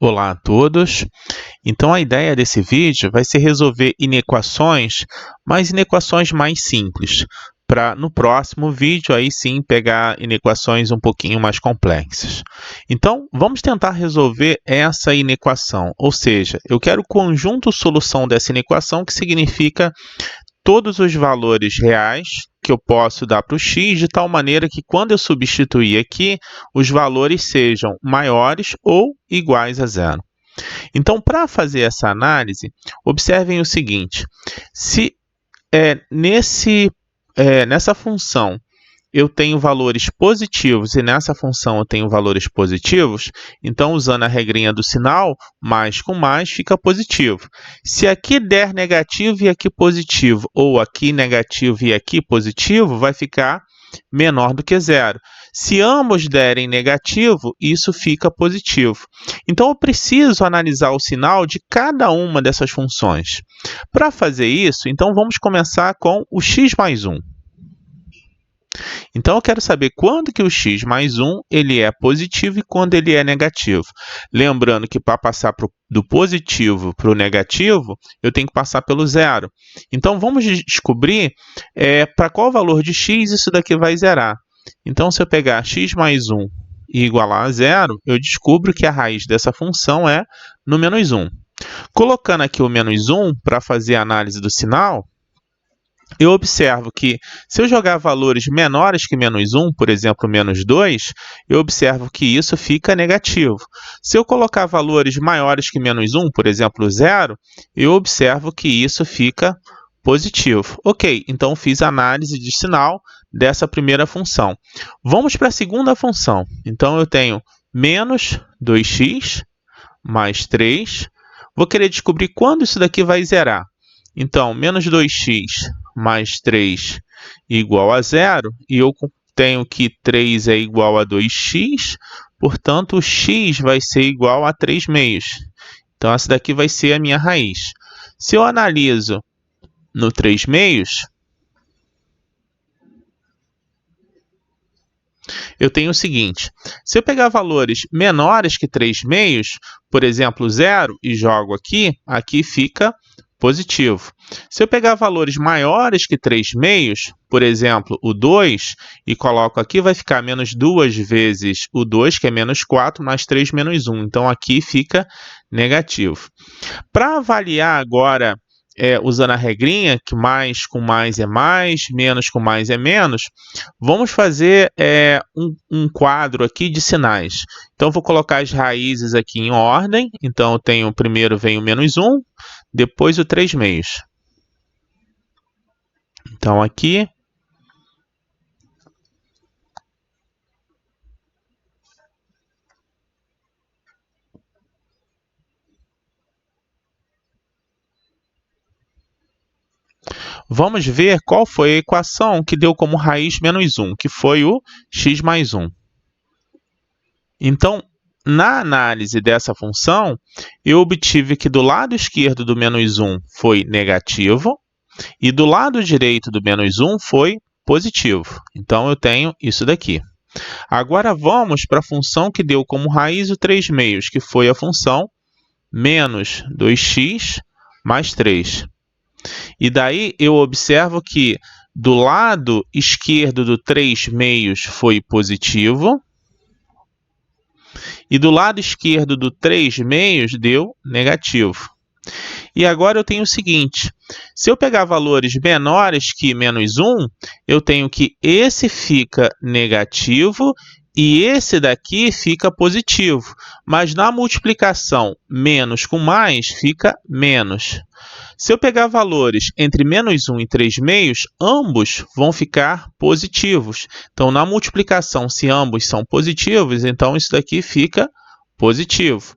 Olá a todos. Então a ideia desse vídeo vai ser resolver inequações, mas inequações mais simples, para no próximo vídeo aí sim pegar inequações um pouquinho mais complexas. Então vamos tentar resolver essa inequação, ou seja, eu quero o conjunto solução dessa inequação, que significa todos os valores reais que eu posso dar para o x, de tal maneira que quando eu substituir aqui, os valores sejam maiores ou iguais a zero. Então, para fazer essa análise, observem o seguinte: se nessa função eu tenho valores positivos e nessa função eu tenho valores positivos, então, usando a regrinha do sinal, mais com mais fica positivo. Se aqui der negativo e aqui positivo, ou aqui negativo e aqui positivo, vai ficar menor do que zero. Se ambos derem negativo, isso fica positivo. Então, eu preciso analisar o sinal de cada uma dessas funções. Para fazer isso, então vamos começar com o x mais 1. Então, eu quero saber quando que o x mais 1 ele é positivo e quando ele é negativo. Lembrando que para passar do positivo para o negativo, eu tenho que passar pelo zero. Então, vamos descobrir para qual valor de x isso daqui vai zerar. Então, se eu pegar x mais 1 e igualar a zero, eu descubro que a raiz dessa função é no menos 1. Colocando aqui o menos 1 para fazer a análise do sinal, eu observo que, se eu jogar valores menores que menos 1, por exemplo, menos 2, eu observo que isso fica negativo. Se eu colocar valores maiores que menos 1, por exemplo, 0, eu observo que isso fica positivo. Ok, então fiz a análise de sinal dessa primeira função. Vamos para a segunda função. Então, eu tenho menos 2x mais 3. Vou querer descobrir quando isso daqui vai zerar. Então, menos 2x mais 3 igual a zero, e eu tenho que 3 é igual a 2x, portanto, o x vai ser igual a 3 meios. Então, essa daqui vai ser a minha raiz. Se eu analiso no 3 meios, eu tenho o seguinte: se eu pegar valores menores que 3 meios, por exemplo, 0, e jogo aqui, aqui fica positivo. Se eu pegar valores maiores que 3 meios, por exemplo, o 2, e coloco aqui, vai ficar menos 2 vezes o 2, que é menos 4, mais 3 menos 1. Então, aqui fica negativo. Para avaliar agora, usando a regrinha, que mais com mais é mais, menos com mais é menos, vamos fazer um quadro aqui de sinais. Então, vou colocar as raízes aqui em ordem. Então, eu tenho, primeiro vem o menos 1, depois o 3 meios. Então, aqui vamos ver qual foi a equação que deu como raiz menos 1, que foi o x mais 1. Então, na análise dessa função, eu obtive que do lado esquerdo do menos 1 foi negativo e do lado direito do menos 1 foi positivo. Então, eu tenho isso daqui. Agora, vamos para a função que deu como raiz o 3 meios, que foi a função menos 2x mais 3. E daí eu observo que do lado esquerdo do 3 meios foi positivo e do lado esquerdo do 3 meios deu negativo. E agora eu tenho o seguinte: se eu pegar valores menores que menos 1, eu tenho que esse fica negativo e esse daqui fica positivo. Mas na multiplicação menos com mais, fica menos. Se eu pegar valores entre menos 1 e 3 meios, ambos vão ficar positivos. Então, na multiplicação, se ambos são positivos, então isso daqui fica positivo.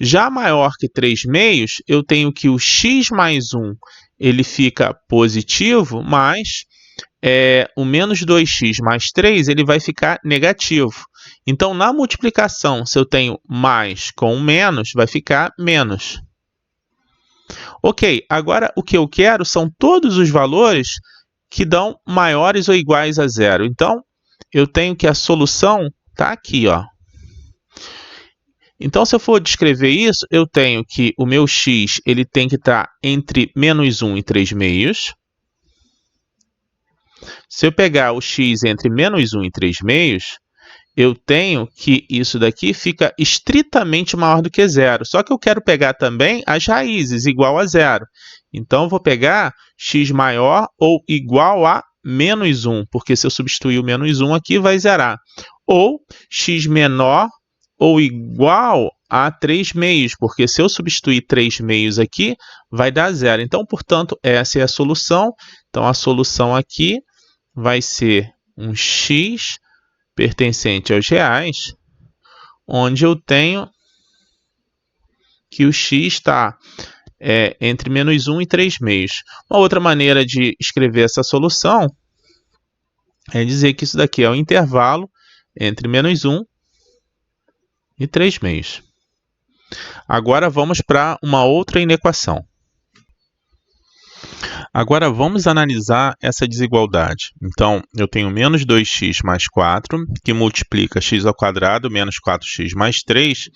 Já maior que 3 meios, eu tenho que o x mais 1 ele fica positivo, mas o menos 2x mais 3 ele vai ficar negativo. Então, na multiplicação, se eu tenho mais com menos, vai ficar menos. Ok, agora o que eu quero são todos os valores que dão maiores ou iguais a zero. Então, eu tenho que a solução está aqui, ó. Então, se eu for descrever isso, eu tenho que o meu x ele tem que estar entre menos 1 e 3 meios. Se eu pegar o x entre menos 1 e 3 meios, eu tenho que isso daqui fica estritamente maior do que zero. Só que eu quero pegar também as raízes, igual a zero. Então, eu vou pegar x maior ou igual a menos 1, porque se eu substituir o menos 1 aqui, vai zerar. Ou x menor ou igual a 3 meios, porque se eu substituir 3 meios aqui, vai dar zero. Então, portanto, essa é a solução. Então, a solução aqui vai ser um x pertencente aos reais, onde eu tenho que o x está entre menos 1 e 3 meios. Uma outra maneira de escrever essa solução é dizer que isso daqui é o intervalo entre menos 1 e 3 meios. Agora vamos para uma outra inequação. Agora vamos analisar essa desigualdade. Então, eu tenho menos 2x mais 4, que multiplica x ao quadrado menos 4x mais 3,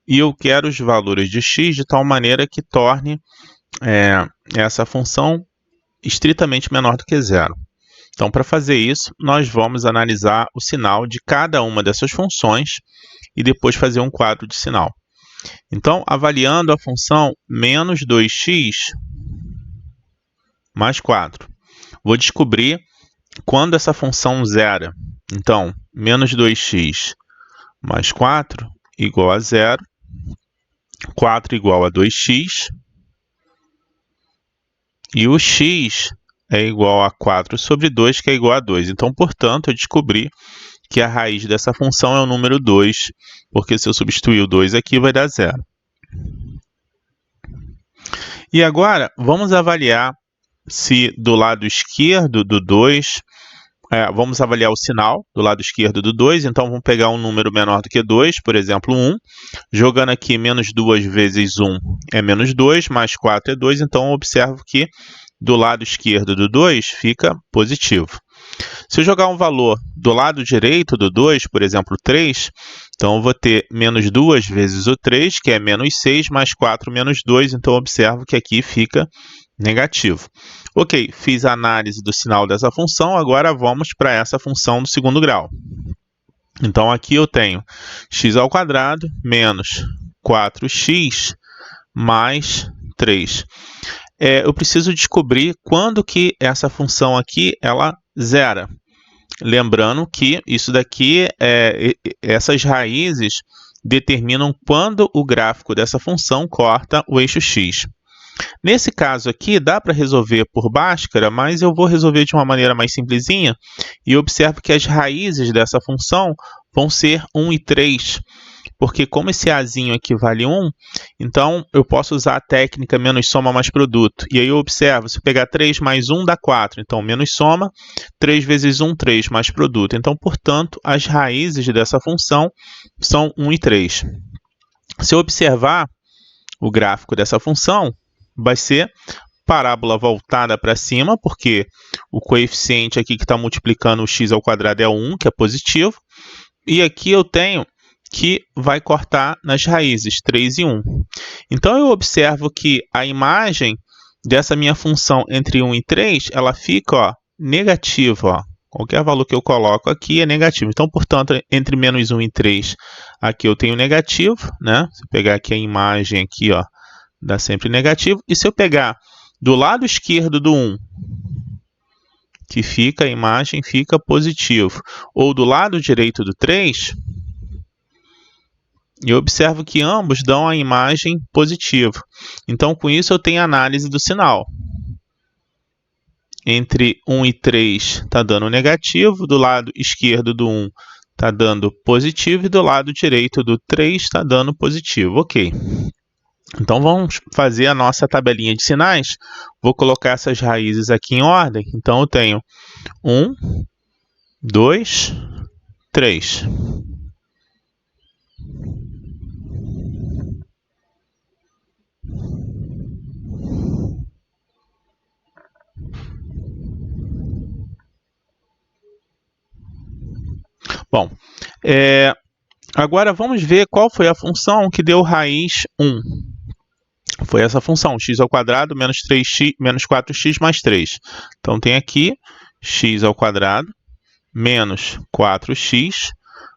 e eu quero os valores de x de tal maneira que torne essa função estritamente menor do que zero. Então, para fazer isso, nós vamos analisar o sinal de cada uma dessas funções e depois fazer um quadro de sinal. Então, avaliando a função menos 2x mais 4, vou descobrir quando essa função zera. Então, menos 2x mais 4 igual a zero, 4 igual a 2x, e o x é igual a 4 sobre 2, que é igual a 2. Então, portanto, eu descobri que a raiz dessa função é o número 2, porque se eu substituir o 2 aqui, vai dar zero. E agora, vamos avaliar se do lado esquerdo do 2, vamos avaliar o sinal do lado esquerdo do 2, então vamos pegar um número menor do que 2, por exemplo, 1. Jogando aqui menos 2 vezes 1 é menos 2, mais 4 é 2, então eu observo que do lado esquerdo do 2 fica positivo. Se eu jogar um valor do lado direito do 2, por exemplo, 3, então eu vou ter menos 2 vezes o 3, que é menos 6, mais 4 menos 2, então eu observo que aqui fica negativo. Ok, fiz a análise do sinal dessa função, agora vamos para essa função do segundo grau. Então, aqui eu tenho x ao quadrado menos 4x mais 3. Eu preciso descobrir quando que essa função aqui ela zera. Lembrando que isso daqui, essas raízes determinam quando o gráfico dessa função corta o eixo x. Nesse caso aqui, dá para resolver por Bhaskara, mas eu vou resolver de uma maneira mais simplesinha e observo que as raízes dessa função vão ser 1 e 3, porque como esse azinho aqui vale 1, então eu posso usar a técnica menos soma mais produto. E aí eu observo, se eu pegar 3 mais 1 dá 4, então menos soma, 3 vezes 1, 3 mais produto. Então, portanto, as raízes dessa função são 1 e 3. Se eu observar o gráfico dessa função, vai ser parábola voltada para cima, porque o coeficiente aqui que está multiplicando o x ao quadrado é 1, que é positivo. E aqui eu tenho que vai cortar nas raízes, 3 e 1. Então, eu observo que a imagem dessa minha função entre 1 e 3, ela fica negativa. Qualquer valor que eu coloco aqui é negativo. Então, portanto, entre menos 1 e 3, aqui eu tenho negativo, né? Se eu pegar aqui a imagem aqui, dá sempre negativo. E se eu pegar do lado esquerdo do 1, que fica a imagem, fica positivo, ou do lado direito do 3, eu observo que ambos dão a imagem positiva. Então, com isso, eu tenho análise do sinal. Entre 1 e 3 está dando negativo, do lado esquerdo do 1 está dando positivo, e do lado direito do 3 está dando positivo. Ok. Então, vamos fazer a nossa tabelinha de sinais. Vou colocar essas raízes aqui em ordem. Então, eu tenho 1, 2, 3. Bom, Agora vamos ver qual foi a função que deu raiz 1. Foi essa função, x² menos 3x menos 4x mais 3. Então tem aqui x² menos 4x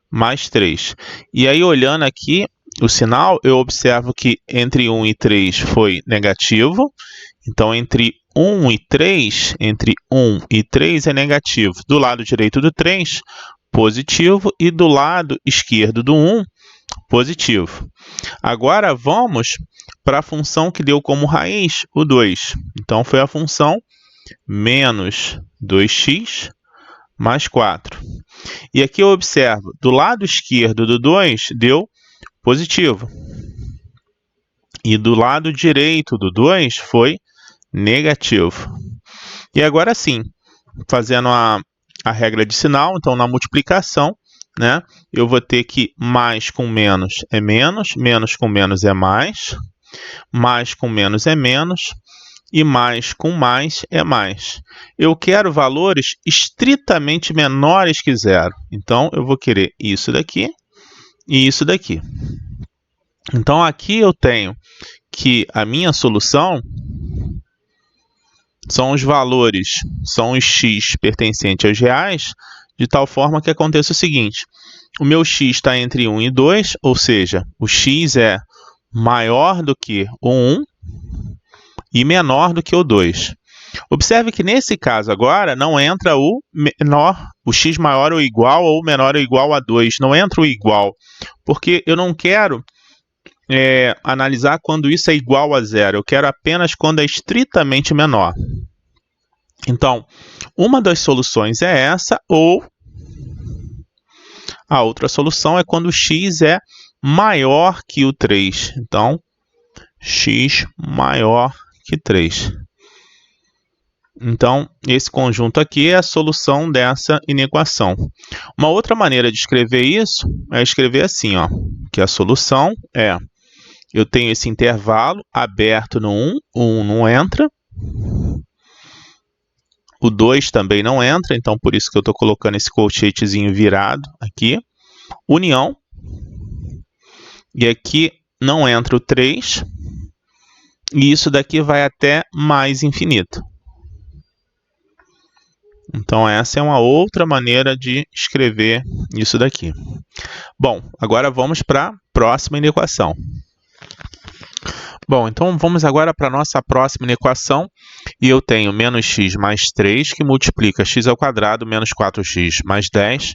mais 3. E aí, olhando aqui o sinal, eu observo que entre 1 e 3 foi negativo. Então, entre 1 e 3 é negativo. Do lado direito do 3, positivo. E do lado esquerdo do 1, positivo. Agora, vamos para a função que deu como raiz o 2. Então, foi a função menos 2x mais 4. E aqui eu observo, do lado esquerdo do 2 deu positivo. E do lado direito do 2 foi negativo. E agora sim, fazendo a regra de sinal, então na multiplicação, né, eu vou ter que mais com menos é menos, menos com menos é mais com menos é menos, e mais com mais é mais. Eu quero valores estritamente menores que zero. Então, eu vou querer isso daqui e isso daqui. Então, aqui eu tenho que a minha solução são os valores, são os x pertencentes aos reais, de tal forma que aconteça o seguinte. O meu x está entre 1 e 2, ou seja, o x é maior do que o 1, e menor do que o 2. Observe que nesse caso agora não entra o menor, o x maior ou igual ou menor ou igual a 2. Não entra o igual, porque eu não quero analisar quando isso é igual a zero. Eu quero apenas quando é estritamente menor. Então, uma das soluções é essa, ou a outra solução é quando o x é maior que o 3. Então, x maior que 3. Então, esse conjunto aqui é a solução dessa inequação. Uma outra maneira de escrever isso é escrever assim, ó, que a solução é, eu tenho esse intervalo aberto no 1, o 1 não entra, o 2 também não entra, então por isso que eu estou colocando esse colchetezinho virado aqui, união, e aqui não entra o 3, e isso daqui vai até mais infinito. Então, essa é uma outra maneira de escrever isso daqui. Bom, agora vamos para a próxima inequação. Bom, então vamos agora para a nossa próxima inequação. E eu tenho menos x mais 3, que multiplica x² menos 4x mais 10.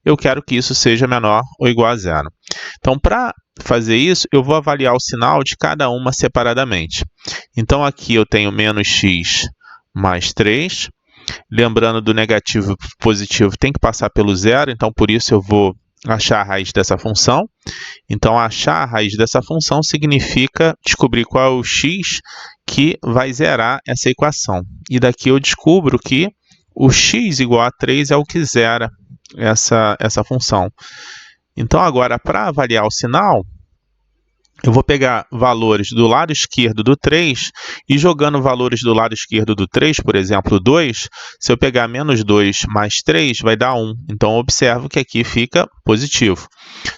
Eu quero que isso seja menor ou igual a zero. Então, para fazer isso, eu vou avaliar o sinal de cada uma separadamente. Então, aqui eu tenho menos x mais 3. Lembrando, do negativo para o positivo tem que passar pelo zero, então por isso eu vou achar a raiz dessa função. Então, achar a raiz dessa função significa descobrir qual é o x que vai zerar essa equação. E daqui eu descubro que o x igual a 3 é o que zera essa função. Então, agora, para avaliar o sinal, eu vou pegar valores do lado esquerdo do 3 e jogando valores do lado esquerdo do 3, por exemplo, 2, se eu pegar menos 2 mais 3, vai dar 1. Então, observo que aqui fica positivo.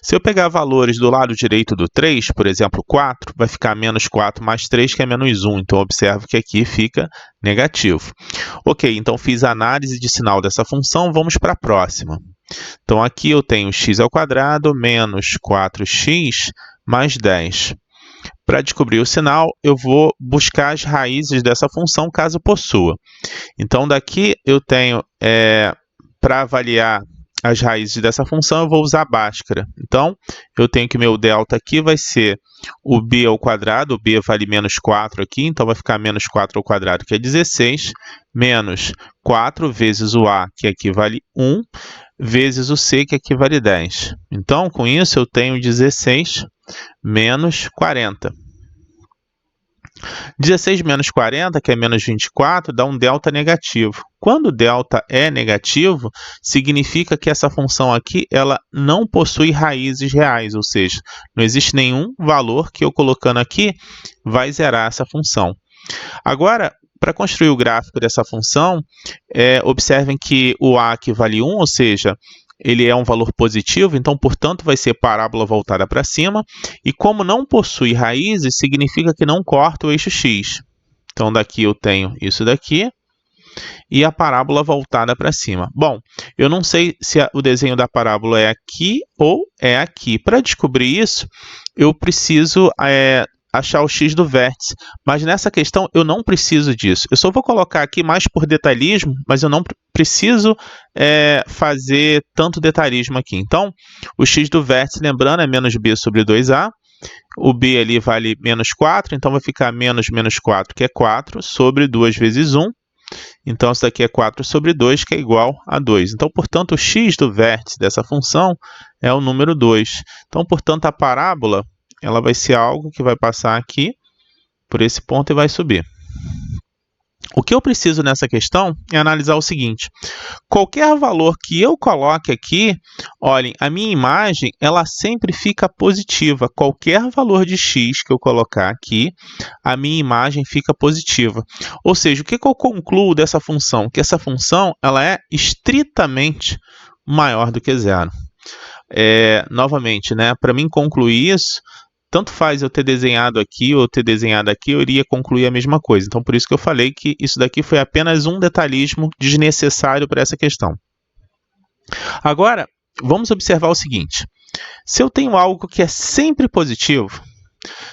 Se eu pegar valores do lado direito do 3, por exemplo, 4, vai ficar menos 4 mais 3, que é menos 1. Então, observo que aqui fica negativo. Ok, então fiz a análise de sinal dessa função, vamos para a próxima. Então, aqui eu tenho x² menos 4x mais 10. Para descobrir o sinal, eu vou buscar as raízes dessa função, caso possua. Então, daqui eu tenho, para avaliar as raízes dessa função, eu vou usar Bhaskara. Então, eu tenho que meu delta aqui vai ser o b ao quadrado, o b vale menos 4 aqui, então vai ficar menos 4 ao quadrado, que é 16, menos 4 vezes o a, que aqui vale 1, vezes o c, que aqui vale 10. Então, com isso, eu tenho 16 menos 40. 16 menos 40, que é menos 24, dá um delta negativo. Quando o delta é negativo, significa que essa função aqui ela não possui raízes reais, ou seja, não existe nenhum valor que eu colocando aqui vai zerar essa função. Agora, para construir o gráfico dessa função, observem que o a aqui vale 1, ou seja, ele é um valor positivo, então, portanto, vai ser parábola voltada para cima. E como não possui raízes, significa que não corta o eixo x. Então, daqui eu tenho isso daqui e a parábola voltada para cima. Bom, eu não sei se o desenho da parábola é aqui ou é aqui. Para descobrir isso, eu preciso achar o x do vértice, mas nessa questão eu não preciso disso. Eu só vou colocar aqui mais por detalhismo, mas eu não preciso fazer tanto detalhismo aqui. Então, o x do vértice, lembrando, é menos b sobre 2a. O b ali vale menos 4, então vai ficar menos 4, que é 4, sobre 2 vezes 1. Então, isso daqui é 4 sobre 2, que é igual a 2. Então, portanto, o x do vértice dessa função é o número 2. Então, portanto, a parábola ela vai ser algo que vai passar aqui por esse ponto e vai subir. O que eu preciso nessa questão é analisar o seguinte: qualquer valor que eu coloque aqui, olhem, a minha imagem ela sempre fica positiva. Qualquer valor de x que eu colocar aqui, a minha imagem fica positiva. Ou seja, o que eu concluo dessa função? Que essa função ela é estritamente maior do que zero. Novamente, para mim concluir isso, tanto faz eu ter desenhado aqui ou ter desenhado aqui, eu iria concluir a mesma coisa. Então, por isso que eu falei que isso daqui foi apenas um detalhismo desnecessário para essa questão. Agora, vamos observar o seguinte. Se eu tenho algo que é sempre positivo,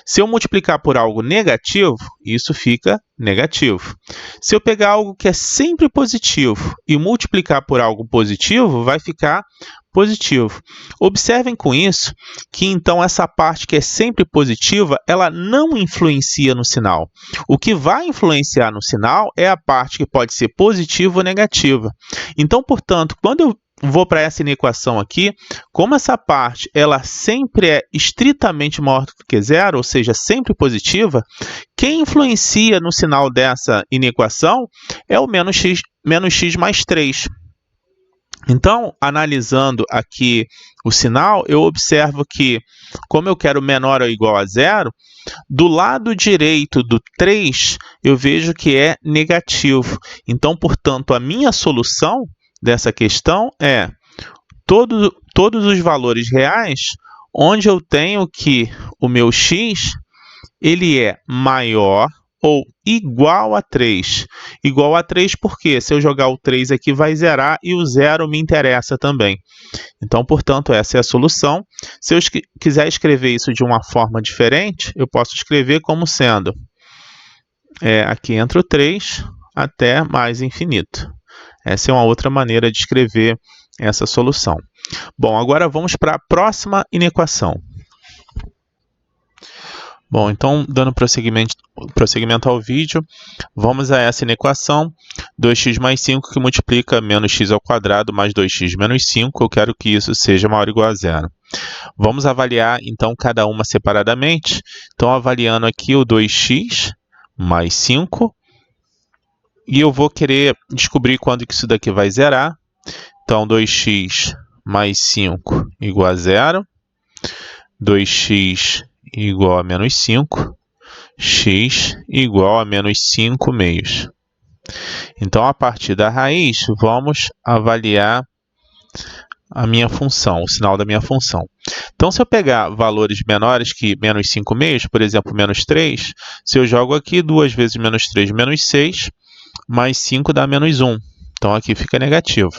se eu multiplicar por algo negativo, isso fica negativo. Se eu pegar algo que é sempre positivo e multiplicar por algo positivo, vai ficar positivo. Observem com isso que, então, essa parte que é sempre positiva, ela não influencia no sinal. O que vai influenciar no sinal é a parte que pode ser positiva ou negativa. Então, portanto, quando eu vou para essa inequação aqui, como essa parte ela sempre é estritamente maior do que zero, ou seja, sempre positiva, quem influencia no sinal dessa inequação é o menos x mais 3. Então, analisando aqui o sinal, eu observo que, como eu quero menor ou igual a zero, do lado direito do 3, eu vejo que é negativo. Então, portanto, a minha solução dessa questão é todos os valores reais, onde eu tenho que o meu x ele é maior ou igual a 3. Igual a 3 porque se eu jogar o 3 aqui vai zerar e o 0 me interessa também. Então, portanto, essa é a solução. Se eu quiser escrever isso de uma forma diferente, eu posso escrever como sendo aqui entre o 3 até mais infinito. Essa é uma outra maneira de escrever essa solução. Bom, agora vamos para a próxima inequação. Bom, então, dando prosseguimento ao vídeo, vamos a essa inequação, 2x mais 5 que multiplica menos x ao quadrado mais 2x menos 5, eu quero que isso seja maior ou igual a zero. Vamos avaliar, então, cada uma separadamente. Então, avaliando aqui o 2x mais 5, e eu vou querer descobrir quando que isso daqui vai zerar. Então, 2x mais 5 igual a zero, 2x igual a menos 5, x igual a menos 5 meios. Então, a partir da raiz, vamos avaliar a minha função, o sinal da minha função. Então, se eu pegar valores menores que menos 5 meios, por exemplo, menos 3, se eu jogo aqui 2 vezes menos 3, menos 6, mais 5 dá menos 1. Então, aqui fica negativo.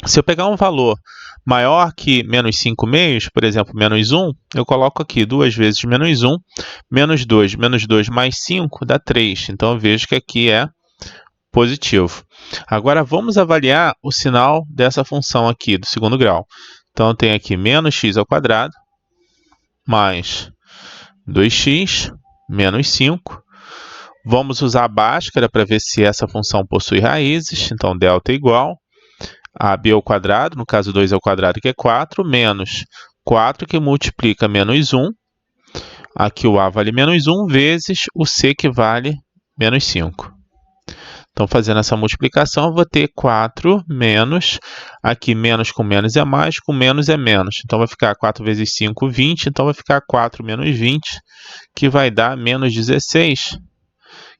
Se eu pegar um valor maior que menos 5 meios, por exemplo, menos 1, eu coloco aqui 2 vezes menos 1, menos 2 mais 5 dá 3. Então, eu vejo que aqui é positivo. Agora, vamos avaliar o sinal dessa função aqui, do segundo grau. Então, eu tenho aqui menos x ao quadrado, mais 2x, menos 5. Vamos usar a Bhaskara para ver se essa função possui raízes. Então, delta é igual a b ao quadrado, no caso 2 ao quadrado, que é 4, menos 4 que multiplica menos 1. Aqui o a vale menos 1, vezes o c que vale menos 5. Então, fazendo essa multiplicação, eu vou ter 4 menos, aqui menos com menos é mais, com menos é menos. Então, vai ficar 4 vezes 5, 20. Então, vai ficar 4 menos 20, que vai dar menos 16,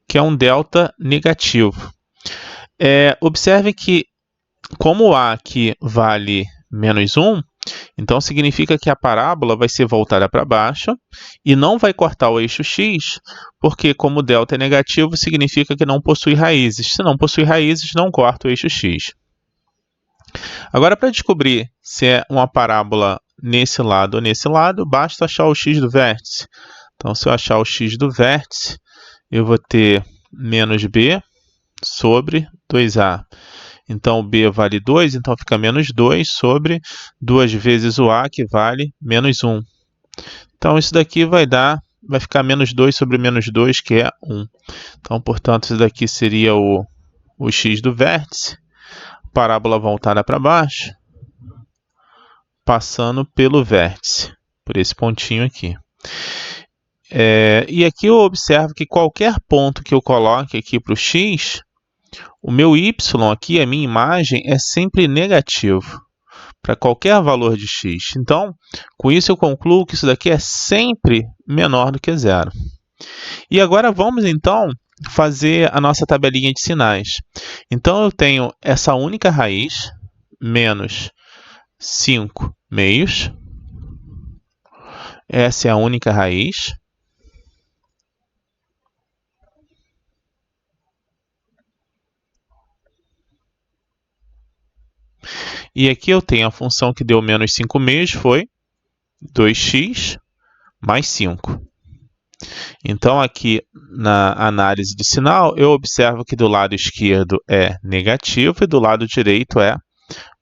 que é um delta negativo. Observe que como a aqui vale menos 1, então significa que a parábola vai ser voltada para baixo e não vai cortar o eixo x, porque como delta é negativo, significa que não possui raízes. Se não possui raízes, não corta o eixo x. Agora, para descobrir se é uma parábola nesse lado ou nesse lado, basta achar o x do vértice. Então, se eu achar o x do vértice, eu vou ter menos b sobre 2a. Então, b vale 2, então fica menos 2 sobre 2 vezes o a, que vale menos 1. Então, isso daqui vai ficar menos 2 sobre menos 2, que é 1. Então, portanto, isso daqui seria o x do vértice, parábola voltada para baixo, passando pelo vértice, por esse pontinho aqui. E aqui eu observo que qualquer ponto que eu coloque aqui para o x, o meu y aqui, a minha imagem, é sempre negativo para qualquer valor de x. Então, com isso eu concluo que isso daqui é sempre menor do que zero. E agora vamos, então, fazer a nossa tabelinha de sinais. Então, eu tenho essa única raiz, menos 5 meios. Essa é a única raiz. E aqui eu tenho a função que deu menos 5 meios, foi 2x mais 5. Então, aqui na análise do sinal, eu observo que do lado esquerdo é negativo e do lado direito é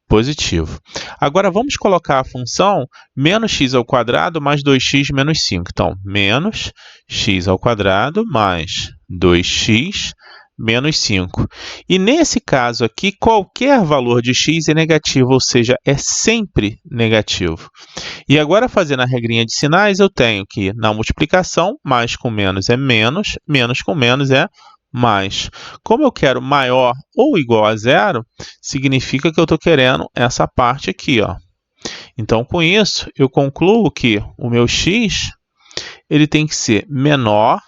positivo. Agora, vamos colocar a função menos x ao quadrado mais 2x menos 5. Então, menos x ao quadrado mais 2x menos 5. E nesse caso aqui, qualquer valor de x é negativo, ou seja, é sempre negativo. E agora, fazendo a regrinha de sinais, eu tenho que na multiplicação, mais com menos é menos, menos com menos é mais. Como eu quero maior ou igual a zero, significa que eu estou querendo essa parte aqui, ó. Então, com isso, eu concluo que o meu x ele tem que ser menor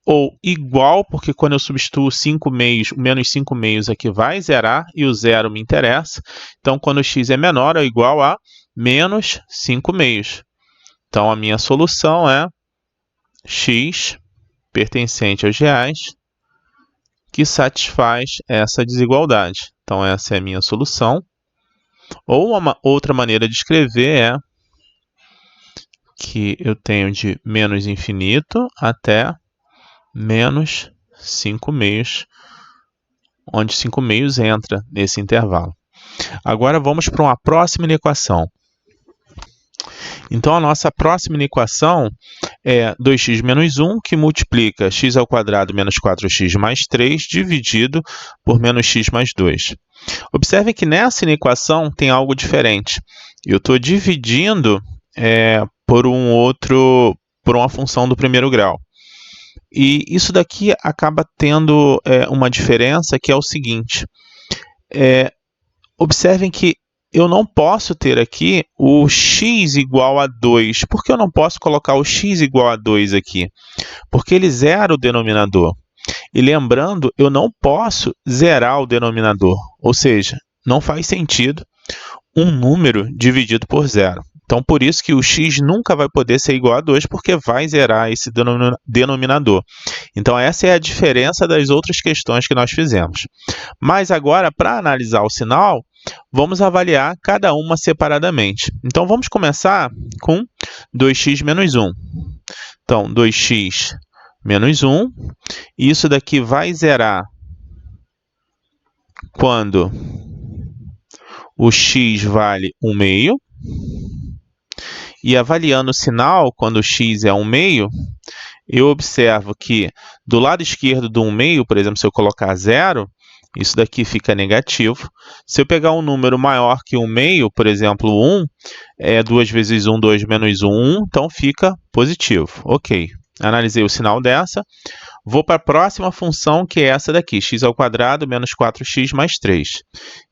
ou igual, porque quando eu substituo 5 meios, o menos 5 meios aqui vai zerar e o zero me interessa. Então, quando o x é menor ou igual a menos 5 meios. Então, a minha solução é x pertencente aos reais, que satisfaz essa desigualdade. Então, essa é a minha solução. Ou uma outra maneira de escrever é que eu tenho de menos infinito até menos 5 meios, onde 5 meios entra nesse intervalo. Agora, vamos para uma próxima equação. Então, a nossa próxima equação é 2x menos 1, que multiplica x ao quadrado menos 4x mais 3, dividido por menos x mais 2. Observe que nessa equação tem algo diferente. Eu estou dividindo por uma função do primeiro grau. E isso daqui acaba tendo uma diferença, que é o seguinte. Observem que eu não posso ter aqui o x igual a 2. Por que eu não posso colocar o x igual a 2 aqui? Porque ele zera o denominador. E lembrando, eu não posso zerar o denominador. Ou seja, não faz sentido um número dividido por zero. Então, por isso que o x nunca vai poder ser igual a 2, porque vai zerar esse denominador. Então, essa é a diferença das outras questões que nós fizemos. Mas agora, para analisar o sinal, vamos avaliar cada uma separadamente. Então, vamos começar com 2x menos 1. Então, 2x menos 1. E isso daqui vai zerar quando o x vale 1 meio. E avaliando o sinal, quando o x é 1 meio, eu observo que do lado esquerdo do 1 meio, por exemplo, se eu colocar 0, isso daqui fica negativo. Se eu pegar um número maior que 1 meio, por exemplo, 1, 2 vezes 1, 2 menos 1, 1, então fica positivo. Ok, analisei o sinal dessa. Vou para a próxima função, que é essa daqui, x ao quadrado menos 4x mais 3.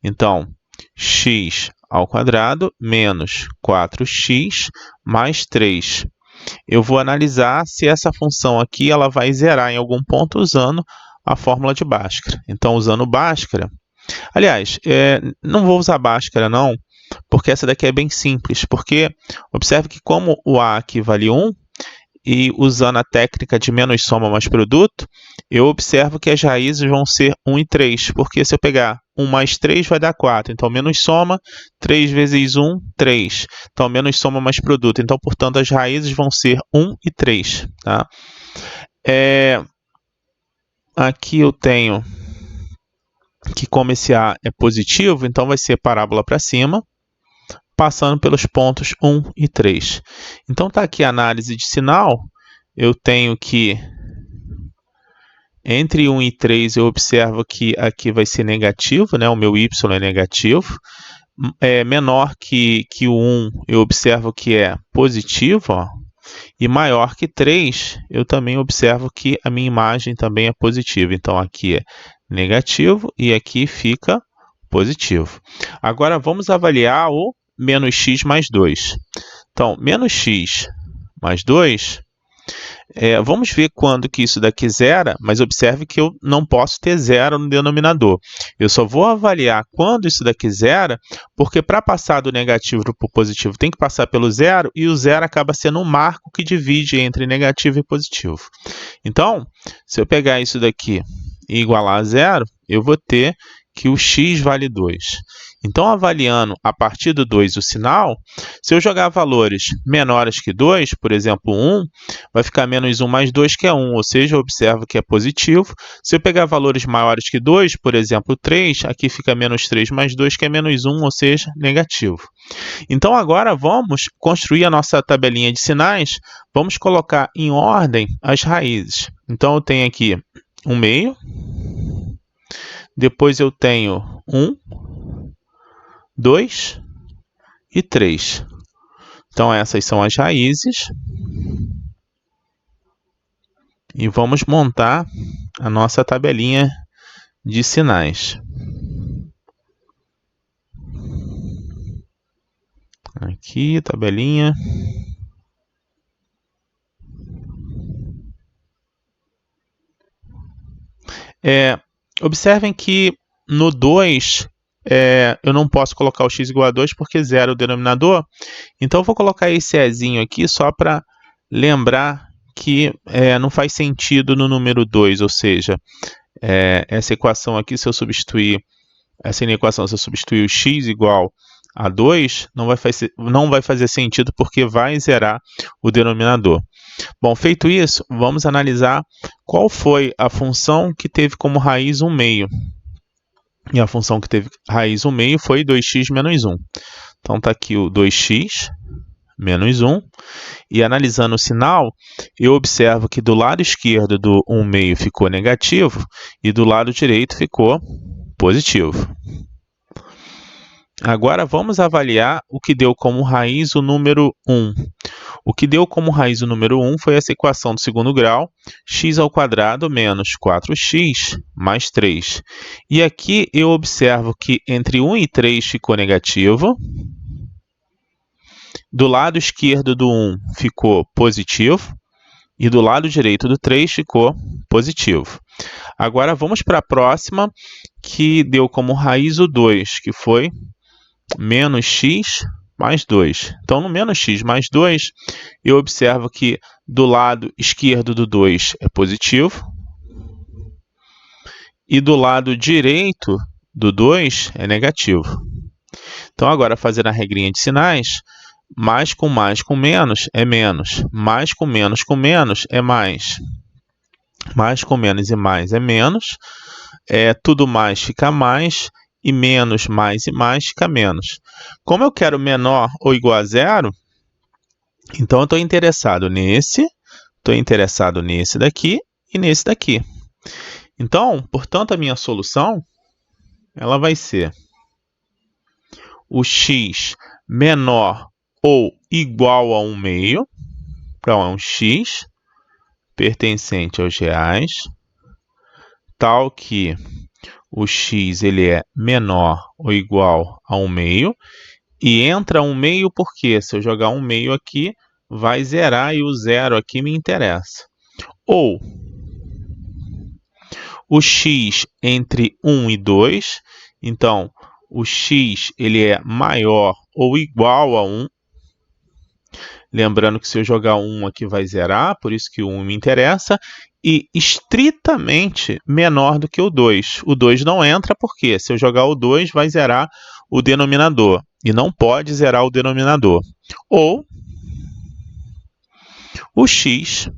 Então, x ao quadrado menos 4x mais 3. Eu vou analisar se essa função aqui ela vai zerar em algum ponto usando a fórmula de Bhaskara. Então, usando Bhaskara, Aliás, não vou usar Bhaskara não, porque essa daqui é bem simples, porque observe que como o A aqui vale 1, e usando a técnica de menos soma mais produto, eu observo que as raízes vão ser 1 e 3, porque se eu pegar 1 mais 3 vai dar 4, então menos soma, 3 vezes 1, 3, então menos soma mais produto, então portanto as raízes vão ser 1 e 3, tá? Aqui eu tenho que como esse A é positivo, então vai ser parábola para cima, passando pelos pontos 1 e 3. Então está aqui a análise de sinal, eu tenho que entre 1 e 3 eu observo que aqui vai ser negativo, né? O meu y é negativo. Menor que o 1 eu observo que é positivo, ó. E maior que 3 eu também observo que a minha imagem também é positiva. Então aqui é negativo e aqui fica positivo. Agora vamos avaliar o menos x mais 2. Então, menos x mais 2, vamos ver quando que isso daqui zera, mas observe que eu não posso ter zero no denominador. Eu só vou avaliar quando isso daqui zera, porque para passar do negativo para o positivo tem que passar pelo zero, e o zero acaba sendo um marco que divide entre negativo e positivo. Então, se eu pegar isso daqui e igualar a zero, eu vou ter que o x vale 2. Então, avaliando a partir do 2 o sinal, se eu jogar valores menores que 2, por exemplo, 1, vai ficar menos 1 mais 2, que é 1, ou seja, eu observo que é positivo. Se eu pegar valores maiores que 2, por exemplo, 3, aqui fica menos 3 mais 2, que é menos 1, ou seja, negativo. Então, agora vamos construir a nossa tabelinha de sinais, vamos colocar em ordem as raízes. Então, eu tenho aqui 1/2, depois eu tenho 1, 2 e 3. Então, essas são as raízes. E vamos montar a nossa tabelinha de sinais. Aqui, tabelinha. Observem que no 2, eu não posso colocar o x igual a 2 porque zero é o denominador. Então, eu vou colocar esse ezinho aqui só para lembrar que não faz sentido no número 2, ou seja, essa equação aqui, se eu substituir o x igual a 2, não vai fazer sentido porque vai zerar o denominador. Bom, feito isso, vamos analisar qual foi a função que teve como raiz 1/2. E a função que teve raiz 1/2 foi 2x menos 1. Então, está aqui o 2x menos 1. E analisando o sinal, eu observo que do lado esquerdo do 1/2 ficou negativo e do lado direito ficou positivo. Agora vamos avaliar o que deu como raiz o número 1. O que deu como raiz o número 1 foi essa equação do segundo grau, x² menos 4x mais 3. E aqui eu observo que entre 1 e 3 ficou negativo. Do lado esquerdo do 1 ficou positivo. E do lado direito do 3 ficou positivo. Agora vamos para a próxima, que deu como raiz o 2, que foi menos x mais 2. Então, no menos x mais 2, eu observo que do lado esquerdo do 2 é positivo. E do lado direito do 2 é negativo. Então, agora fazendo a regrinha de sinais, mais com menos é menos. Mais com menos é mais. Mais com menos e mais é menos. Tudo mais fica mais. E menos, mais e mais fica menos. Como eu quero menor ou igual a zero, então eu estou interessado nesse daqui e nesse daqui. Então, portanto, a minha solução ela vai ser o x menor ou igual a 1/2, então é um x pertencente aos reais, tal que o x ele é menor ou igual a 1/2, e entra 1/2 porque se eu jogar 1/2 aqui, vai zerar e o zero aqui me interessa. Ou o x entre 1 e 2, Então, o x ele é maior ou igual a 1. Lembrando que se eu jogar 1 aqui vai zerar, por isso que o 1 me interessa. E estritamente menor do que o 2. O 2 não entra porque se eu jogar o 2 vai zerar o denominador. E não pode zerar o denominador. Ou o x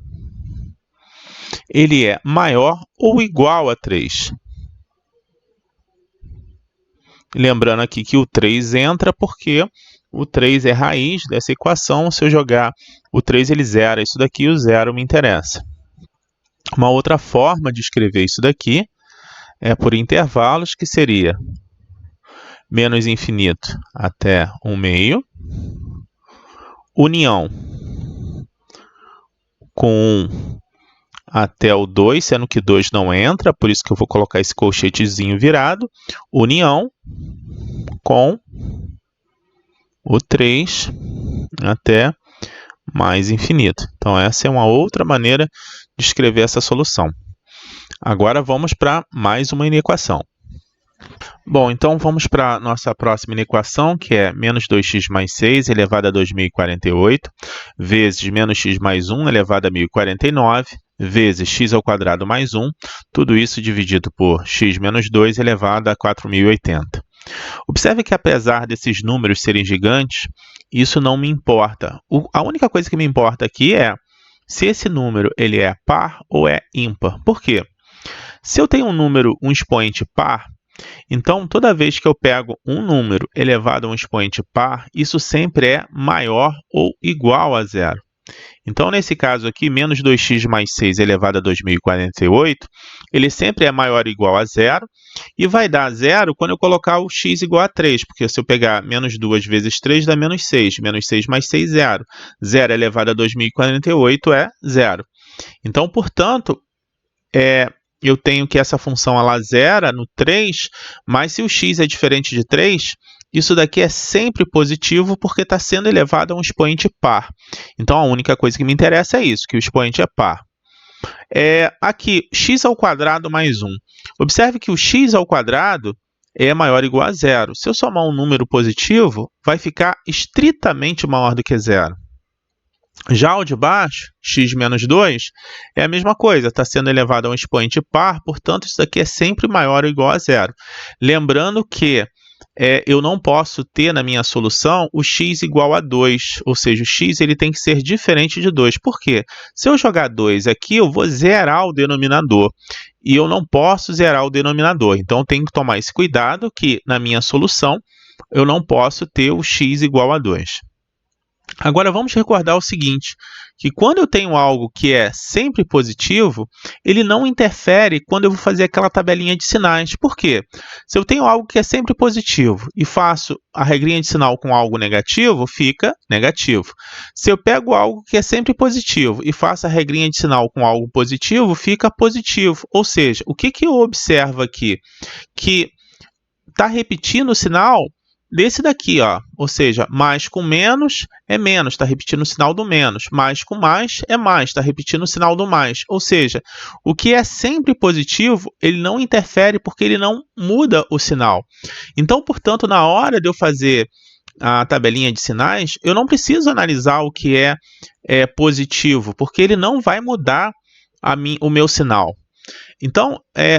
ele é maior ou igual a 3. Lembrando aqui que o 3 entra porque o 3 é raiz dessa equação. Se eu jogar o 3, ele zera isso daqui, o 0 me interessa. Uma outra forma de escrever isso daqui é por intervalos, que seria menos infinito até 1/2, união com 1 até o 2, sendo que 2 não entra, por isso que eu vou colocar esse colchetezinho virado, união com o 3 até mais infinito. Então, essa é uma outra maneira de escrever essa solução. Agora, vamos para mais uma inequação. Bom, então vamos para a nossa próxima inequação, que é menos 2x mais 6 elevado a 2048, vezes menos x mais 1 elevado a 1049, vezes x ao quadrado mais 1, tudo isso dividido por x menos 2 elevado a 4080. Observe que apesar desses números serem gigantes, isso não me importa. A única coisa que me importa aqui é se esse número ele é par ou é ímpar. Por quê? Se eu tenho um expoente par, então toda vez que eu pego um número elevado a um expoente par, isso sempre é maior ou igual a zero. Então, nesse caso aqui, menos 2x mais 6 elevado a 2048, ele sempre é maior ou igual a zero, e vai dar zero quando eu colocar o x igual a 3, porque se eu pegar menos 2 vezes 3 dá menos 6, menos 6 mais 6, zero. 0 elevado a 2048 é zero. Então, portanto, eu tenho que essa função ela zera no 3, mas se o x é diferente de 3, isso daqui é sempre positivo porque está sendo elevado a um expoente par. Então, a única coisa que me interessa é isso, que o expoente é par. Aqui, x ao quadrado mais 1. Observe que o x ao quadrado é maior ou igual a zero. Se eu somar um número positivo, vai ficar estritamente maior do que zero. Já o de baixo, x menos 2, é a mesma coisa, está sendo elevado a um expoente par, portanto, isso daqui é sempre maior ou igual a zero. Lembrando que eu não posso ter na minha solução o x igual a 2, ou seja, o x ele tem que ser diferente de 2. Por quê? Se eu jogar 2 aqui, eu vou zerar o denominador, e eu não posso zerar o denominador. Então, eu tenho que tomar esse cuidado que na minha solução eu não posso ter o x igual a 2. Agora, vamos recordar o seguinte, que quando eu tenho algo que é sempre positivo, ele não interfere quando eu vou fazer aquela tabelinha de sinais. Por quê? Se eu tenho algo que é sempre positivo e faço a regrinha de sinal com algo negativo, fica negativo. Se eu pego algo que é sempre positivo e faço a regrinha de sinal com algo positivo, fica positivo. Ou seja, o que eu observo aqui? Que está repetindo o sinal desse daqui, ó. Ou seja, mais com menos é menos, está repetindo o sinal do menos. Mais com mais é mais, está repetindo o sinal do mais. Ou seja, o que é sempre positivo, ele não interfere porque ele não muda o sinal. Então, portanto, na hora de eu fazer a tabelinha de sinais, eu não preciso analisar o que é positivo, porque ele não vai mudar o meu sinal. Então,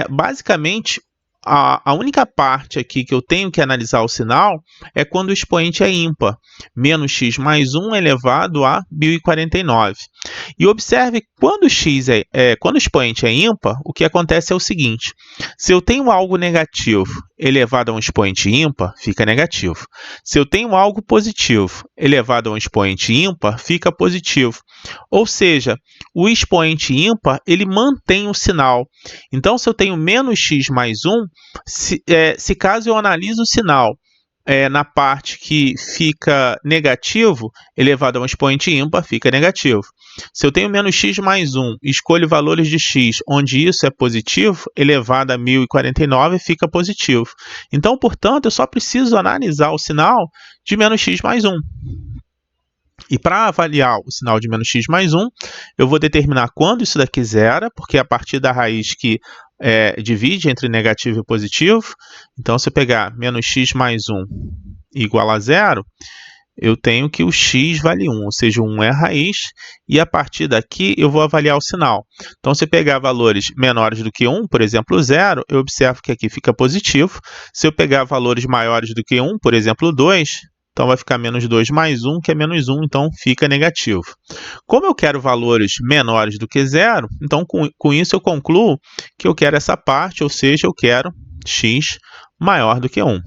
basicamente, a única parte aqui que eu tenho que analisar o sinal é quando o expoente é ímpar, menos x mais 1 elevado a 1049. E observe que quando o expoente é ímpar, o que acontece é o seguinte, se eu tenho algo negativo elevado a um expoente ímpar, fica negativo. Se eu tenho algo positivo elevado a um expoente ímpar, fica positivo. Ou seja, o expoente ímpar, ele mantém o sinal. Então, se eu tenho menos x mais 1, se caso eu analise o sinal na parte que fica negativo, elevado a um expoente ímpar, fica negativo. Se eu tenho menos x mais 1, escolho valores de x onde isso é positivo, elevado a 1049, fica positivo. Então, portanto, eu só preciso analisar o sinal de menos x mais 1. E para avaliar o sinal de menos x mais 1, eu vou determinar quando isso daqui zera, porque é a partir da raiz que divide entre negativo e positivo. Então, se eu pegar menos x mais 1 igual a zero, eu tenho que o x vale 1, ou seja, 1 é a raiz, e a partir daqui eu vou avaliar o sinal. Então, se eu pegar valores menores do que 1, por exemplo, 0, eu observo que aqui fica positivo. Se eu pegar valores maiores do que 1, por exemplo, 2, então vai ficar menos 2 mais 1, que é menos 1, então fica negativo. Como eu quero valores menores do que 0, então com isso eu concluo que eu quero essa parte, ou seja, eu quero x maior do que 1.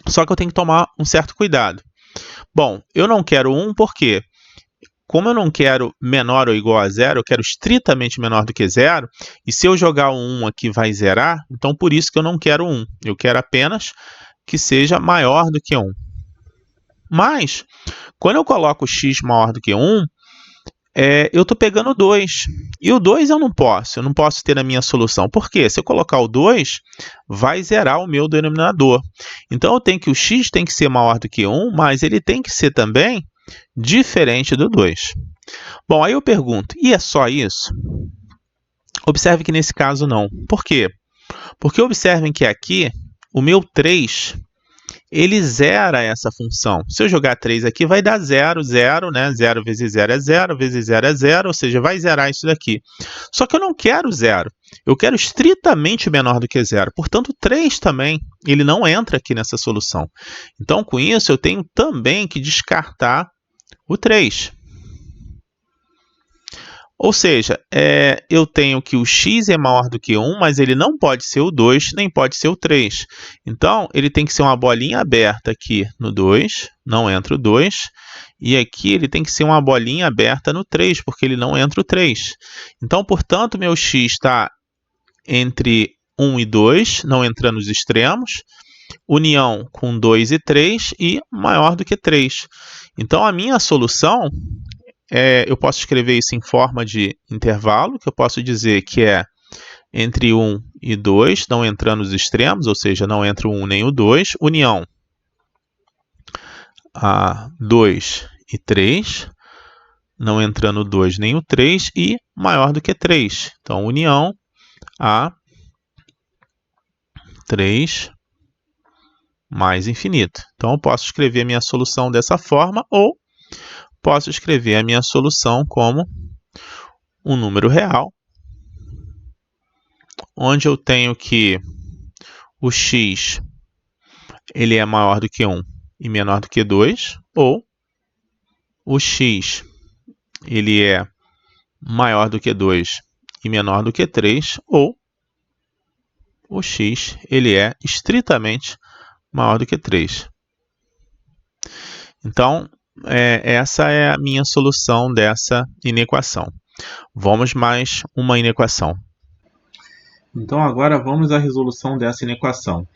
Só que eu tenho que tomar um certo cuidado. Bom, eu não quero 1 porque, como eu não quero menor ou igual a 0, eu quero estritamente menor do que 0, e se eu jogar o 1 aqui vai zerar, então por isso que eu não quero 1. Eu quero apenas que seja maior do que 1. Mas, quando eu coloco x maior do que 1, eu estou pegando o 2. E o 2 eu não posso ter na minha solução. Por quê? Se eu colocar o 2, vai zerar o meu denominador. Então, eu tenho que o x tem que ser maior do que 1, mas ele tem que ser também diferente do 2. Bom, aí eu pergunto, e é só isso? Observe que nesse caso não. Por quê? Porque observem que aqui, o meu 3... ele zera essa função. Se eu jogar 3 aqui, vai dar 0, 0, né? 0 vezes 0 é 0, vezes 0 é 0, ou seja, vai zerar isso daqui. Só que eu não quero 0. Eu quero estritamente menor do que 0. Portanto, 3 também, ele não entra aqui nessa solução. Então, com isso, eu tenho também que descartar o 3. Ou seja, eu tenho que o x é maior do que 1, mas ele não pode ser o 2, nem pode ser o 3. Então, ele tem que ser uma bolinha aberta aqui no 2, não entra o 2. E aqui ele tem que ser uma bolinha aberta no 3, porque ele não entra o 3. Então, portanto, meu x está entre 1 e 2, não entrando os extremos. União com 2 e 3 e maior do que 3. Então, a minha solução... eu posso escrever isso em forma de intervalo, que eu posso dizer que é entre 1 e 2, não entrando os extremos, ou seja, não entra o 1 nem o 2, união a 2 e 3, não entrando o 2 nem o 3, e maior do que 3. Então, união a 3 mais infinito. Então, eu posso escrever a minha solução dessa forma, ou posso escrever a minha solução como um número real, onde eu tenho que o x ele é maior do que 1 e menor do que 2, ou o x ele é maior do que 2 e menor do que 3, ou o x ele é estritamente maior do que 3. Então, essa é a minha solução dessa inequação. Vamos mais uma inequação. Então, agora vamos à resolução dessa inequação.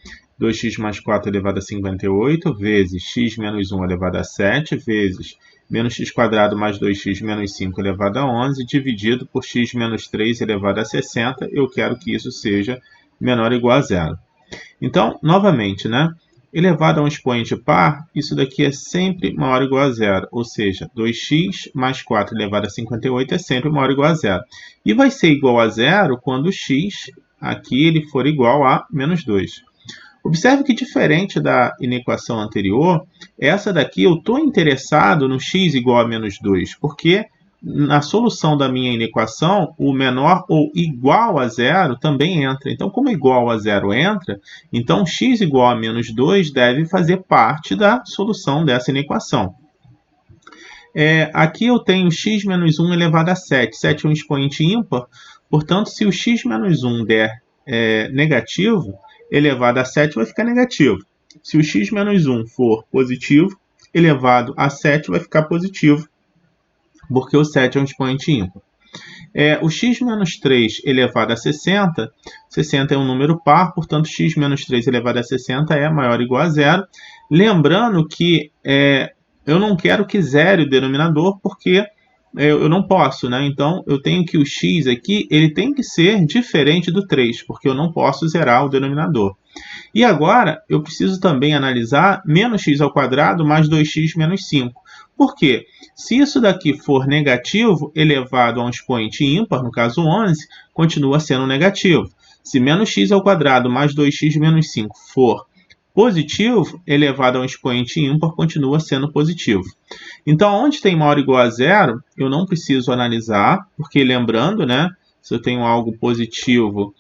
2x mais 4 elevado a 58 vezes x menos 1 elevado a 7 vezes menos x² mais 2x menos 5 elevado a 11 dividido por x menos 3 elevado a 60. Eu quero que isso seja menor ou igual a zero. Então, novamente, né? Elevado a um expoente par, isso daqui é sempre maior ou igual a zero. Ou seja, 2x mais 4 elevado a 58 é sempre maior ou igual a zero. E vai ser igual a zero quando o x aqui ele for igual a menos 2. Observe que, diferente da inequação anterior, essa daqui eu estou interessado no x igual a menos 2, porque na solução da minha inequação, o menor ou igual a zero também entra. Então, como igual a zero entra, então x igual a menos 2 deve fazer parte da solução dessa inequação. Aqui eu tenho x menos 1 elevado a 7. 7 é um expoente ímpar, portanto, se o x menos 1 der negativo, elevado a 7 vai ficar negativo. Se o x menos 1 for positivo, elevado a 7 vai ficar positivo, porque o 7 é um expoente ímpar. O x menos 3 elevado a 60, 60 é um número par, portanto, x menos 3 elevado a 60 é maior ou igual a zero. Lembrando que eu não quero que zere o denominador, porque eu não posso, né? Então, eu tenho que o x aqui ele tem que ser diferente do 3, porque eu não posso zerar o denominador. E agora, eu preciso também analisar menos x² mais 2x menos 5. Por quê? Se isso daqui for negativo elevado a um expoente ímpar, no caso 11, continua sendo negativo. Se menos x ao quadrado mais 2x menos 5 for positivo, elevado a um expoente ímpar, continua sendo positivo. Então, onde tem maior ou igual a zero, eu não preciso analisar, porque lembrando, né, se eu tenho algo positivo,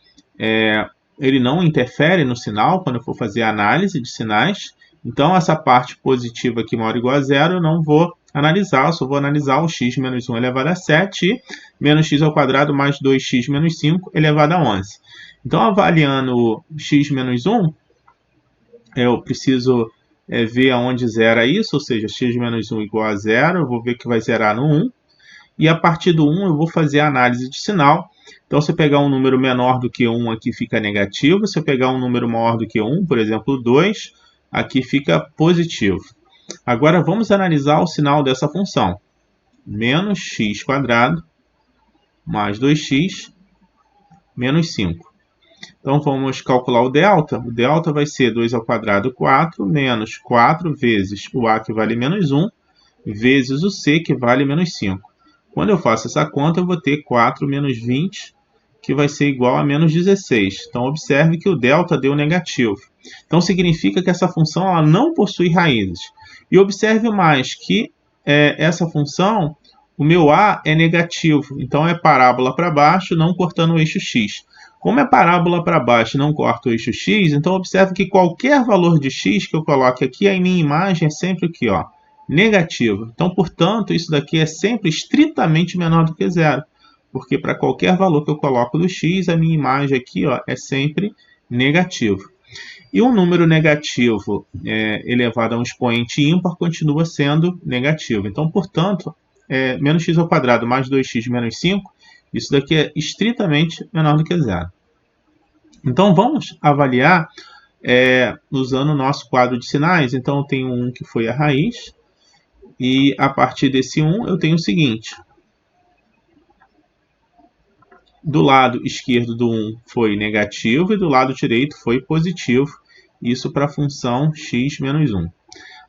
ele não interfere no sinal quando eu for fazer a análise de sinais. Então, essa parte positiva aqui maior ou igual a zero, eu não vou analisar, eu só vou analisar o x menos 1 elevado a 7 e menos x ao quadrado mais 2x menos 5 elevado a 11. Então, avaliando x menos 1, eu preciso ver aonde zera isso, ou seja, x menos 1 igual a zero, eu vou ver que vai zerar no 1. E a partir do 1 eu vou fazer a análise de sinal. Então, se eu pegar um número menor do que 1, aqui fica negativo. Se eu pegar um número maior do que 1, por exemplo, 2, aqui fica positivo. Agora, vamos analisar o sinal dessa função. Menos x quadrado mais 2x menos 5. Então, vamos calcular o delta. O delta vai ser 2 ao quadrado, 4, menos 4 vezes o a, que vale menos 1, vezes o c, que vale menos 5. Quando eu faço essa conta, eu vou ter 4 menos 20, que vai ser igual a menos 16. Então, observe que o delta deu negativo. Então, significa que essa função ela não possui raízes. E observe mais que essa função, o meu a é negativo. Então, é parábola para baixo, não cortando o eixo x. Como é parábola para baixo e não corta o eixo x, então observe que qualquer valor de x que eu coloque aqui, a minha imagem é sempre aqui, ó, negativo. Então, portanto, isso daqui é sempre estritamente menor do que zero. Porque para qualquer valor que eu coloco do x, a minha imagem aqui, ó, é sempre negativo. E um número negativo elevado a um expoente ímpar continua sendo negativo. Então, portanto, menos x ao quadrado mais 2x menos 5, isso daqui é estritamente menor do que zero. Então, vamos avaliar usando o nosso quadro de sinais. Então, eu tenho um que foi a raiz. E a partir desse 1, eu tenho o seguinte. Do lado esquerdo do 1 foi negativo e do lado direito foi positivo. Isso para a função x menos 1.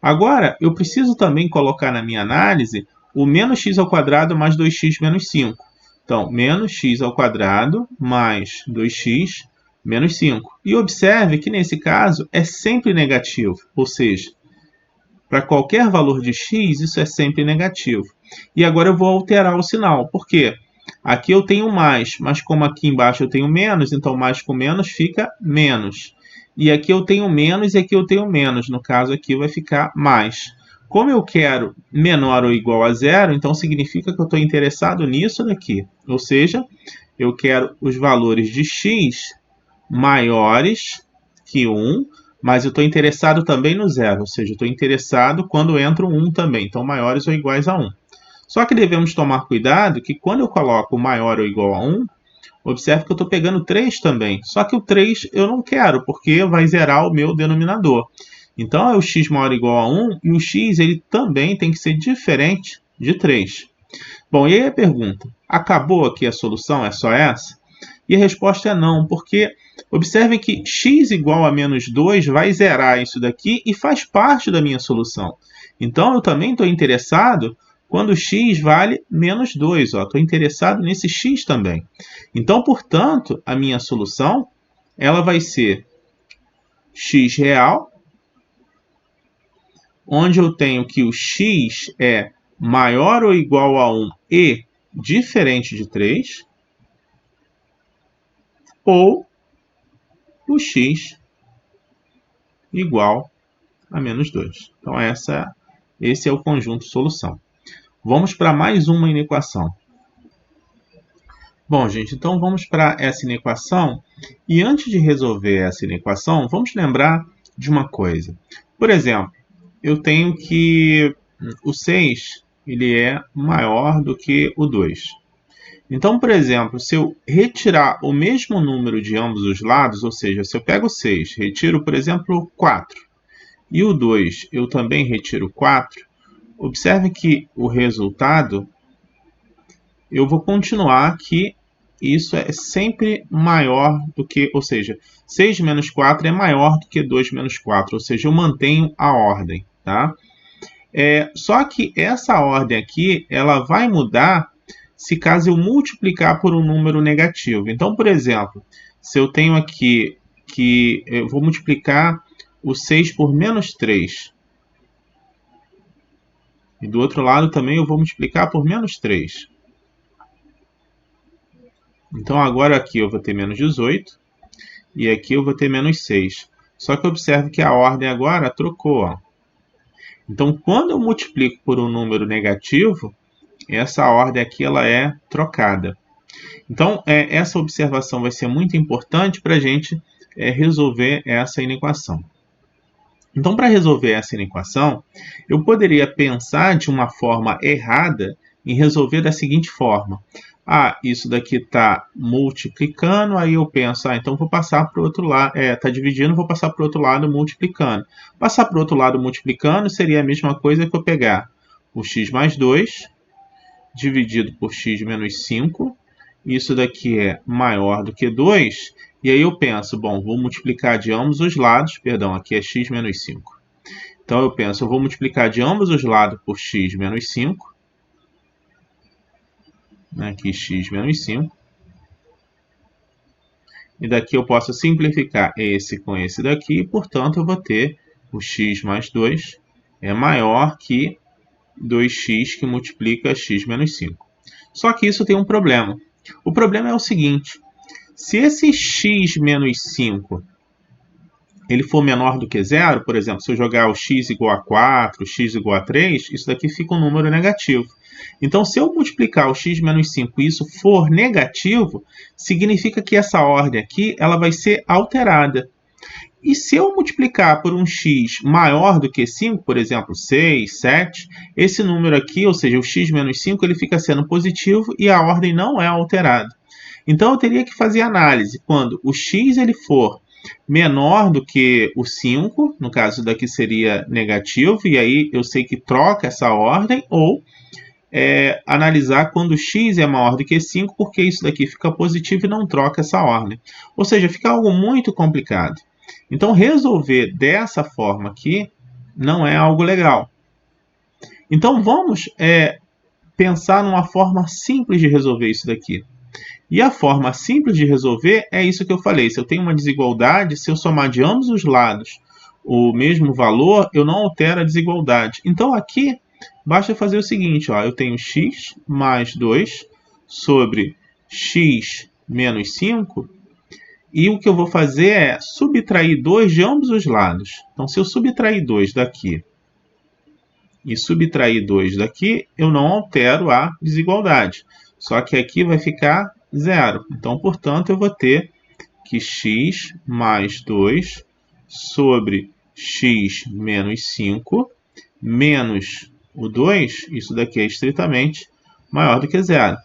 Agora, eu preciso também colocar na minha análise o menos x ao quadrado mais 2x menos 5. Então, menos x ao quadrado mais 2x menos 5. E observe que nesse caso é sempre negativo, ou seja, para qualquer valor de x, isso é sempre negativo. E agora eu vou alterar o sinal. Por quê? Aqui eu tenho mais, mas como aqui embaixo eu tenho menos, então mais com menos fica menos. E aqui eu tenho menos e aqui eu tenho menos. No caso aqui vai ficar mais. Como eu quero menor ou igual a zero, então significa que eu estou interessado nisso daqui. Ou seja, eu quero os valores de x maiores que 1, mas eu estou interessado também no zero. Ou seja, eu estou interessado quando entra o 1 também. Então, maiores ou iguais a 1. Só que devemos tomar cuidado que quando eu coloco maior ou igual a 1, observe que eu estou pegando 3 também. Só que o 3 eu não quero, porque vai zerar o meu denominador. Então, é o x maior ou igual a 1 e o x ele também tem que ser diferente de 3. Bom, e aí a pergunta, acabou aqui a solução? É só essa? E a resposta é não, porque observem que x igual a menos 2 vai zerar isso daqui e faz parte da minha solução. Então, eu também estou interessado quando x vale menos 2. Estou interessado nesse x também. Então, portanto, a minha solução ela vai ser x real, onde eu tenho que o x é maior ou igual a 1 e diferente de 3, ou o x igual a menos 2. Então, esse é o conjunto solução. Vamos para mais uma inequação. Bom, gente, então vamos para essa inequação. E antes de resolver essa inequação, vamos lembrar de uma coisa. Por exemplo, eu tenho que o 6 ele é maior do que o 2. Então, por exemplo, se eu retirar o mesmo número de ambos os lados, ou seja, se eu pego o 6, retiro, por exemplo, 4, e o 2 eu também retiro 4, observe que o resultado, eu vou continuar que isso é sempre maior do que, ou seja, 6 menos 4 é maior do que 2 menos 4, ou seja, eu mantenho a ordem, tá? Só que essa ordem aqui, ela vai mudar se caso eu multiplicar por um número negativo. Então, por exemplo, se eu tenho aqui que eu vou multiplicar o 6 por menos 3. E do outro lado também eu vou multiplicar por menos 3. Então agora aqui eu vou ter menos 18 e aqui eu vou ter menos 6. Só que observe que a ordem agora trocou. Ó. Então quando eu multiplico por um número negativo, essa ordem aqui ela é trocada. Então essa observação vai ser muito importante para a gente resolver essa inequação. Então, para resolver essa inequação, eu poderia pensar de uma forma errada em resolver da seguinte forma. Isso daqui está multiplicando, aí eu penso, então vou passar para o outro lado, está dividindo, vou passar para o outro lado multiplicando. Passar para o outro lado multiplicando seria a mesma coisa que eu pegar o x mais 2 dividido por x menos 5. Isso daqui é maior do que 2. E aí eu penso, bom, vou multiplicar de ambos os lados, perdão, aqui é x menos 5. Então eu penso, eu vou multiplicar de ambos os lados por x menos 5. Aqui x menos 5. E daqui eu posso simplificar esse com esse daqui, e portanto eu vou ter o x mais 2 é maior que 2x que multiplica x menos 5. Só que isso tem um problema. O problema é o seguinte, se esse x menos 5 ele for menor do que zero, por exemplo, se eu jogar o x igual a 4, o x igual a 3, isso daqui fica um número negativo. Então, se eu multiplicar o x menos 5 e isso for negativo, significa que essa ordem aqui ela vai ser alterada. E se eu multiplicar por um x maior do que 5, por exemplo, 6, 7, esse número aqui, ou seja, o x menos 5, ele fica sendo positivo e a ordem não é alterada. Então, eu teria que fazer análise quando o x ele for menor do que o 5, no caso daqui seria negativo, e aí eu sei que troca essa ordem, ou analisar quando x é maior do que 5, porque isso daqui fica positivo e não troca essa ordem. Ou seja, fica algo muito complicado. Então, resolver dessa forma aqui não é algo legal. Então, vamos pensar numa forma simples de resolver isso daqui. E a forma simples de resolver é isso que eu falei. Se eu tenho uma desigualdade, se eu somar de ambos os lados o mesmo valor, eu não altero a desigualdade. Então, aqui, basta fazer o seguinte. Eu tenho x mais 2 sobre x menos 5. E o que eu vou fazer é subtrair 2 de ambos os lados. Então, se eu subtrair 2 daqui e subtrair 2 daqui, eu não altero a desigualdade. Só que aqui vai ficar 0. Então, portanto, eu vou ter que x mais 2 sobre x menos 5 menos o 2, isso daqui é estritamente maior do que 0.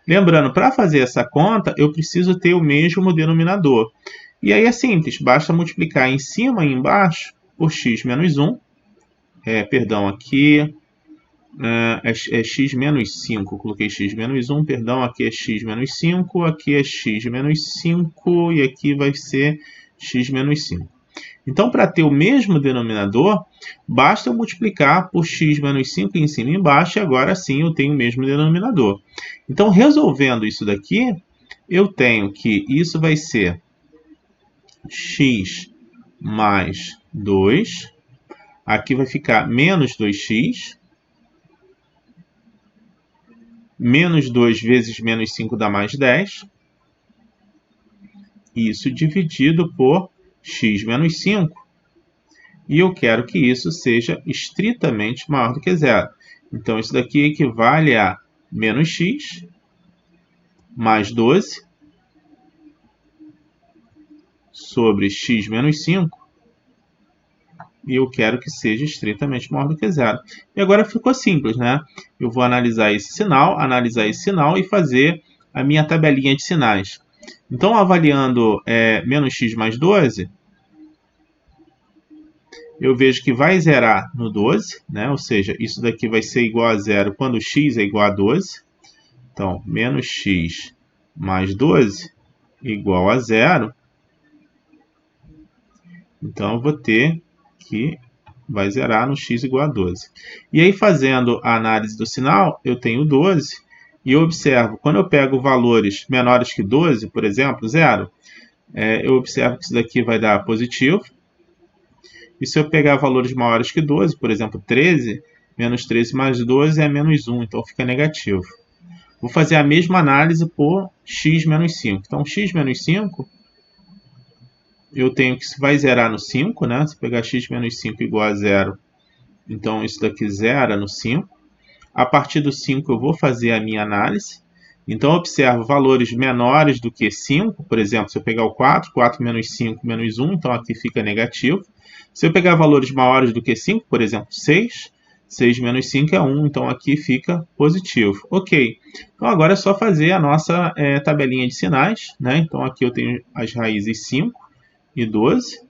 Lembrando, para fazer essa conta, eu preciso ter o mesmo denominador. E aí é simples, basta multiplicar em cima e embaixo por x menos 1. Perdão, aqui é x menos 5. Coloquei x menos 1, perdão, aqui é x menos 5, aqui é x menos 5 e aqui vai ser x menos 5. Então, para ter o mesmo denominador, basta eu multiplicar por x menos 5 em cima e embaixo, e agora sim eu tenho o mesmo denominador. Então, resolvendo isso daqui, eu tenho que isso vai ser x mais 2, aqui vai ficar menos 2x, menos 2 vezes menos 5 dá mais 10, isso dividido por x menos 5, e eu quero que isso seja estritamente maior do que zero. Então, isso daqui equivale a menos x mais 12 sobre x menos 5, e eu quero que seja estritamente maior do que zero. E agora ficou simples, né? Eu vou analisar esse sinal e fazer a minha tabelinha de sinais. Então, avaliando menos x mais 12, eu vejo que vai zerar no 12, né? Ou seja, isso daqui vai ser igual a zero quando x é igual a 12. Então, menos x mais 12 igual a zero. Então, eu vou ter que vai zerar no x igual a 12. E aí, fazendo a análise do sinal, eu tenho 12, e eu observo, quando eu pego valores menores que 12, por exemplo, 0, eu observo que isso daqui vai dar positivo. E se eu pegar valores maiores que 12, por exemplo, 13, menos 13 mais 12 é menos 1, então fica negativo. Vou fazer a mesma análise por x menos 5. Então, x menos 5, eu tenho que isso vai zerar no 5, né? Se pegar x menos 5 igual a 0, então isso daqui zera no 5. A partir do 5 eu vou fazer a minha análise. Então, eu observo valores menores do que 5. Por exemplo, se eu pegar o 4, 4 menos 5 menos 1, então aqui fica negativo. Se eu pegar valores maiores do que 5, por exemplo, 6, 6 menos 5 é 1, então aqui fica positivo. Ok, então agora é só fazer a nossa tabelinha de sinais, né? Então aqui eu tenho as raízes 5 e 12.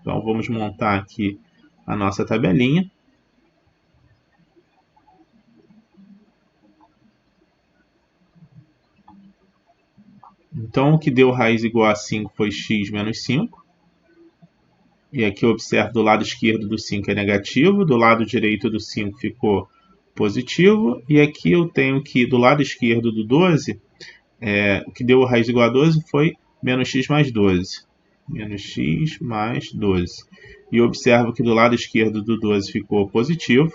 Então vamos montar aqui a nossa tabelinha. Então o que deu raiz igual a 5 foi x menos 5. E aqui eu observo do lado esquerdo do 5 é negativo, do lado direito do 5 ficou positivo. E aqui eu tenho que do lado esquerdo do 12, o que deu raiz igual a 12 foi menos x mais 12. Menos x mais 12. E eu observo que do lado esquerdo do 12 ficou positivo.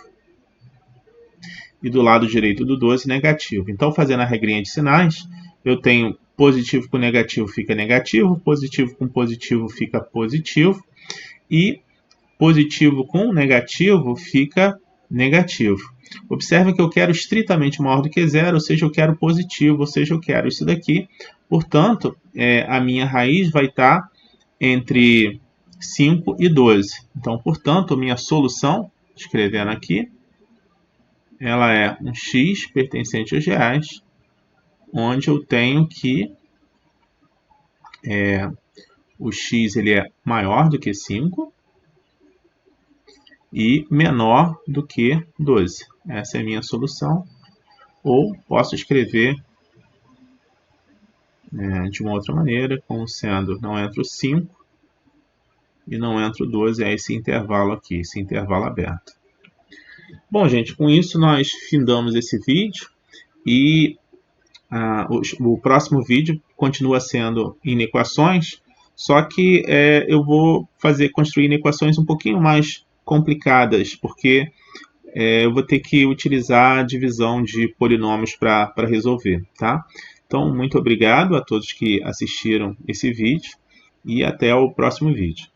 E do lado direito do 12 negativo. Então, fazendo a regrinha de sinais, eu tenho positivo com negativo fica negativo, positivo com positivo fica positivo. E positivo com negativo fica negativo. Observe que eu quero estritamente maior do que zero, ou seja, eu quero positivo, ou seja, eu quero isso daqui. Portanto, a minha raiz vai estar entre 5 e 12. Então, portanto, a minha solução, escrevendo aqui, ela é um x pertencente aos reais, onde eu tenho que o x ele é maior do que 5 e menor do que 12. Essa é a minha solução. Ou posso escrever de uma outra maneira, como sendo não entra o 5 e não entra o 12, é esse intervalo aqui, esse intervalo aberto. Bom, gente, com isso nós findamos esse vídeo e o próximo vídeo continua sendo inequações, só que eu vou construir inequações um pouquinho mais complicadas, porque eu vou ter que utilizar a divisão de polinômios para resolver, tá? Então, muito obrigado a todos que assistiram esse vídeo e até o próximo vídeo.